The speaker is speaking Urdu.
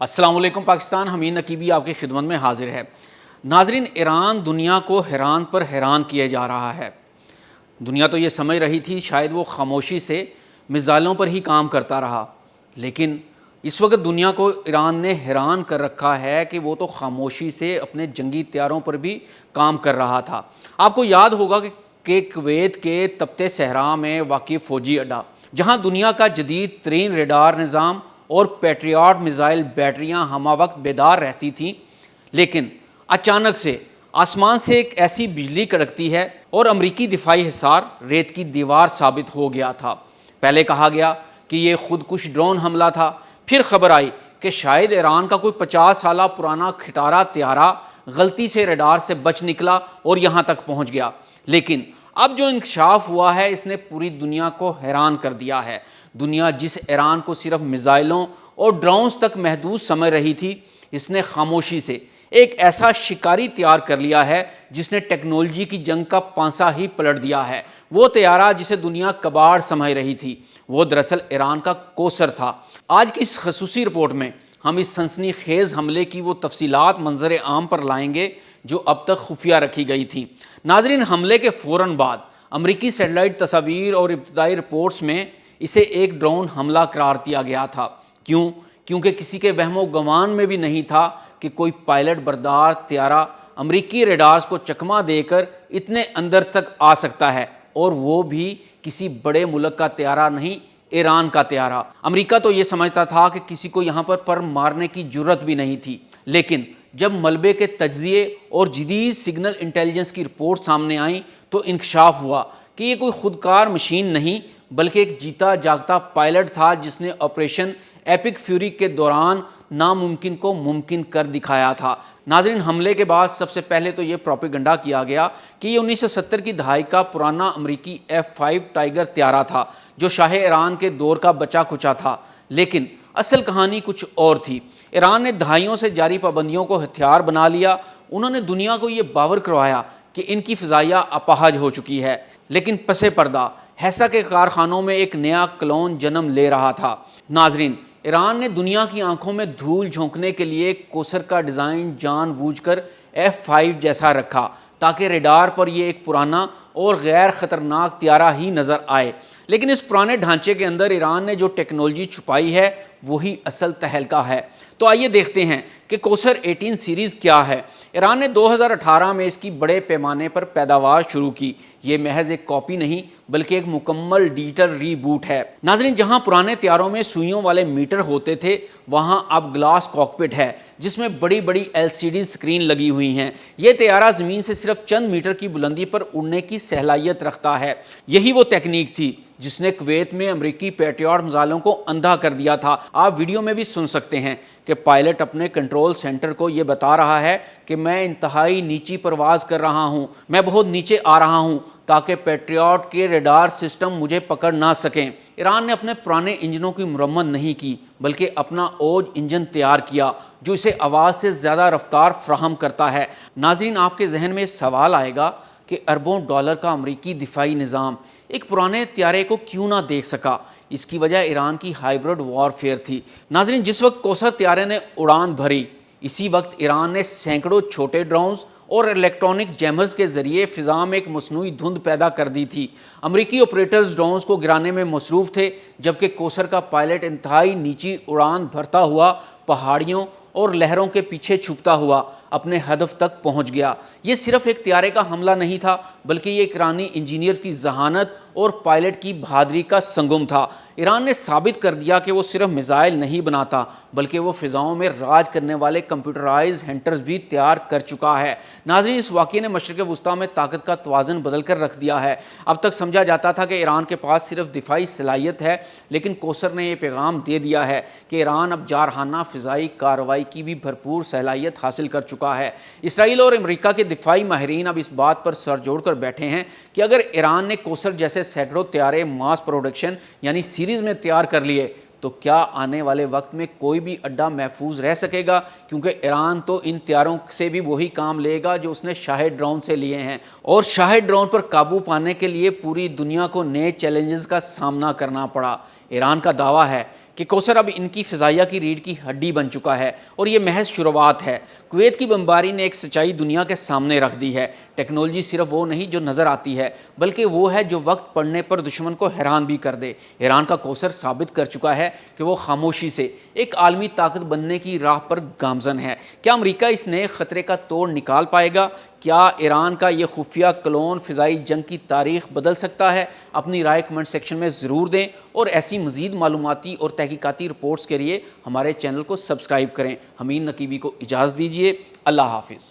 السلام علیکم پاکستان، حمید نقیبی آپ کی خدمت میں حاضر ہے۔ ناظرین، ایران دنیا کو حیران پر حیران کیے جا رہا ہے۔ دنیا تو یہ سمجھ رہی تھی شاید وہ خاموشی سے میزائلوں پر ہی کام کرتا رہا، لیکن اس وقت دنیا کو ایران نے حیران کر رکھا ہے کہ وہ تو خاموشی سے اپنے جنگی طیاروں پر بھی کام کر رہا تھا۔ آپ کو یاد ہوگا کہ کویت کے تپتے صحرا میں واقع فوجی اڈا، جہاں دنیا کا جدید ترین ریڈار نظام اور پیٹریاٹ میزائل بیٹریاں ہمہ وقت بیدار رہتی تھیں، لیکن اچانک سے آسمان سے ایک ایسی بجلی کڑکتی ہے اور امریکی دفاعی حصار ریت کی دیوار ثابت ہو گیا تھا۔ پہلے کہا گیا کہ یہ خود کش ڈرون حملہ تھا، پھر خبر آئی کہ شاید ایران کا کوئی 50 سالہ پرانا کھٹارا طیارہ غلطی سے ریڈار سے بچ نکلا اور یہاں تک پہنچ گیا۔ لیکن اب جو انکشاف ہوا ہے اس نے پوری دنیا کو حیران کر دیا ہے۔ دنیا جس ایران کو صرف میزائلوں اور ڈرونز تک محدود سمجھ رہی تھی، اس نے خاموشی سے ایک ایسا شکاری تیار کر لیا ہے جس نے ٹیکنالوجی کی جنگ کا پانسا ہی پلٹ دیا ہے۔ وہ طیارہ جسے دنیا کباڑ سمجھ رہی تھی، وہ دراصل ایران کا کوثر تھا۔ آج کی اس خصوصی رپورٹ میں ہم اس سنسنی خیز حملے کی وہ تفصیلات منظر عام پر لائیں گے جو اب تک خفیہ رکھی گئی تھیں۔ ناظرین، حملے کے فوراً بعد امریکی سیٹلائٹ تصاویر اور ابتدائی رپورٹس میں اسے ایک ڈرون حملہ قرار دیا گیا تھا۔ کیونکہ کسی کے وہم و گمان میں بھی نہیں تھا کہ کوئی پائلٹ بردار طیارہ امریکی ریڈارز کو چکمہ دے کر اتنے اندر تک آ سکتا ہے، اور وہ بھی کسی بڑے ملک کا طیارہ نہیں، ایران کا طیارہ۔ امریکہ تو یہ سمجھتا تھا کہ کسی کو یہاں پر مارنے کی جرت بھی نہیں تھی، لیکن جب ملبے کے تجزیے اور جدید سگنل انٹیلیجنس کی رپورٹ سامنے آئیں تو انکشاف ہوا کہ یہ کوئی خودکار مشین نہیں بلکہ ایک جیتا جاگتا پائلٹ تھا جس نے آپریشن ایپک فیوری کے دوران ناممکن کو ممکن کر دکھایا تھا۔ ناظرین، حملے کے بعد سب سے پہلے تو یہ پروپیگنڈا کیا گیا کہ یہ 1970 کی دہائی کا پرانا امریکی F-5 ٹائیگر طیارہ تھا جو شاہ ایران کے دور کا بچا کھچا تھا، لیکن اصل کہانی کچھ اور تھی۔ ایران نے دہائیوں سے جاری پابندیوں کو ہتھیار بنا لیا۔ انہوں نے دنیا کو یہ باور کروایا کہ ان کی فضائیہ اپاہج ہو چکی ہے، لیکن پس پردہ ہیسا کے کارخانوں میں ایک نیا کلون جنم لے رہا تھا۔ ناظرین، ایران نے دنیا کی آنکھوں میں دھول جھونکنے کے لیے کوثر کا ڈیزائن جان بوجھ کر F-5 جیسا رکھا تاکہ ریڈار پر یہ ایک پرانا اور غیر خطرناک طیارہ ہی نظر آئے، لیکن اس پرانے ڈھانچے کے اندر ایران نے جو ٹیکنالوجی چھپائی ہے وہی اصل تہلکہ ہے۔ تو آئیے دیکھتے ہیں کہ کوثر 18 سیریز کیا ہے۔ ایران نے 2018 میں اس کی بڑے پیمانے پر پیداوار شروع کی۔ یہ محض ایک کاپی نہیں بلکہ ایک مکمل ڈیجیٹل ری بوٹ ہے۔ ناظرین، جہاں پرانے طیاروں میں سوئیوں والے میٹر ہوتے تھے وہاں اب گلاس کاکپٹ ہے جس میں بڑی بڑی LCD سکرین لگی ہوئی ہیں۔ یہ طیارہ زمین سے صرف چند میٹر کی بلندی پر اڑنے کی صلاحیت رکھتا ہے۔ یہی وہ تکنیک تھی جس نے کویت میں امریکی پیٹریاٹ میزائلوں کو اندھا کر دیا تھا۔ آپ ویڈیو میں بھی سن سکتے ہیں کہ پائلٹ اپنے کنٹرول سینٹر کو یہ بتا رہا ہے کہ میں انتہائی نیچی پرواز کر رہا ہوں، میں بہت نیچے آ رہا ہوں تاکہ پیٹریاٹ کے ریڈار سسٹم مجھے پکڑ نہ سکیں۔ ایران نے اپنے پرانے انجنوں کی مرمت نہیں کی بلکہ اپنا اوج انجن تیار کیا جو اسے آواز سے زیادہ رفتار فراہم کرتا ہے۔ ناظرین، آپ کے ذہن میں سوال آئے گا کہ اربوں ڈالر کا امریکی دفاعی نظام ایک پرانے طیارے کو کیوں نہ دیکھ سکا؟ اس کی وجہ ایران کی ہائبرڈ وار فیئر تھی۔ ناظرین، جس وقت کوثر طیارے نے اڑان بھری، اسی وقت ایران نے سینکڑوں چھوٹے ڈرونز اور الیکٹرانک جیمرز کے ذریعے فضا میں ایک مصنوعی دھند پیدا کر دی تھی۔ امریکی آپریٹرز ڈرونز کو گرانے میں مصروف تھے جبکہ کوثر کا پائلٹ انتہائی نیچی اڑان بھرتا ہوا پہاڑیوں اور لہروں کے پیچھے چھپتا ہوا اپنے ہدف تک پہنچ گیا۔ یہ صرف ایک طیارے کا حملہ نہیں تھا بلکہ یہ ایرانی انجینئرز کی ذہانت اور پائلٹ کی بہادری کا سنگم تھا۔ ایران نے ثابت کر دیا کہ وہ صرف میزائل نہیں بناتا بلکہ وہ فضاؤں میں راج کرنے والے کمپیوٹرائز ہنٹرز بھی تیار کر چکا ہے۔ ناظرین، اس واقعے نے مشرق وسطیٰ میں طاقت کا توازن بدل کر رکھ دیا ہے۔ اب تک سمجھا جاتا تھا کہ ایران کے پاس صرف دفاعی صلاحیت ہے، لیکن کوثر نے یہ پیغام دے دیا ہے کہ ایران اب جارحانہ فضائی کارروائی کی بھی بھرپور صلاحیت حاصل کر چکا ہے۔ اسرائیل اور امریکہ کے دفاعی ماہرین اب اس بات پر سر جوڑ کر بیٹھے ہیں کہ اگر ایران نے کوثر جیسے سینکڑوں طیارے ماس پروڈکشن یعنی سیریز میں تیار کر لیے تو کیا آنے والے وقت میں کوئی بھی اڈا محفوظ رہ سکے گا؟ کیونکہ ایران تو ان طیاروں سے بھی وہی کام لے گا جو اس نے شاہد ڈرون سے لیے ہیں، اور شاہد ڈرون پر قابو پانے کے لیے پوری دنیا کو نئے چیلنجز کا سامنا کرنا پڑا۔ ایران کا دعویٰ ہے کہ کوثر اب ان کی فضائیہ کی ریڑھ کی ہڈی بن چکا ہے اور یہ محض شروعات ہے۔ کویت کی بمباری نے ایک سچائی دنیا کے سامنے رکھ دی ہے، ٹیکنالوجی صرف وہ نہیں جو نظر آتی ہے، بلکہ وہ ہے جو وقت پڑنے پر دشمن کو حیران بھی کر دے۔ ایران کا کوثر ثابت کر چکا ہے کہ وہ خاموشی سے ایک عالمی طاقت بننے کی راہ پر گامزن ہے۔ کیا امریکہ اس نئے خطرے کا توڑ نکال پائے گا؟ کیا ایران کا یہ خفیہ کلون فضائی جنگ کی تاریخ بدل سکتا ہے؟ اپنی رائے کمنٹ سیکشن میں ضرور دیں اور ایسی مزید معلوماتی اور تحقیقاتی رپورٹس کے لیے ہمارے چینل کو سبسکرائب کریں۔ امین نقیبی کو اجازت دیجیے۔ اللہ حافظ۔